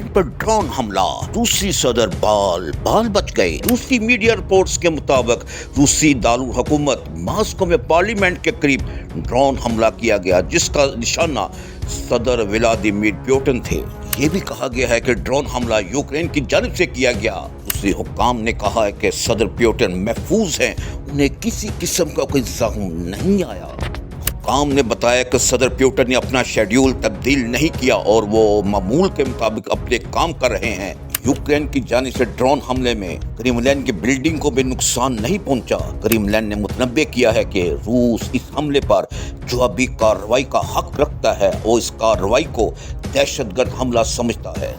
Parliament पर drone हमला, रूसी सदर बाल बच गए। रूसी मीडिया रिपोर्ट्स के मुताबिक रूसी दारूल हुकूमत मॉस्को में पार्लियामेंट के करीब ड्रोन हमला किया गया, जिसका निशाना सदर व्लादिमीर पुतिन थे। ये भी कहा गया है कि ड्रोन हमला यूक्रेन की जानिब से किया गया। रूसी हुक्काम ने कहा है कि सदर पुतिन महफूज हैं, उन्हें किसी किस्म का कोई जख्म नहीं आया। हुक्काम ने बताया कि सदर पुतिन ने अपना शेड्यूल तब्दील नहीं किया और वो मामूल के मुताबिक अपने काम कर रहे हैं। यूक्रेन की जानिब से ड्रोन हमले में क्रेमलिन की बिल्डिंग को भी नुकसान नहीं पहुंचा। क्रेमलिन ने मुतनब्बे किया है कि रूस इस हमले पर जवाबी कार्रवाई का हक रखता है और इस कार्रवाई को दहशतगर्द हमला समझता है।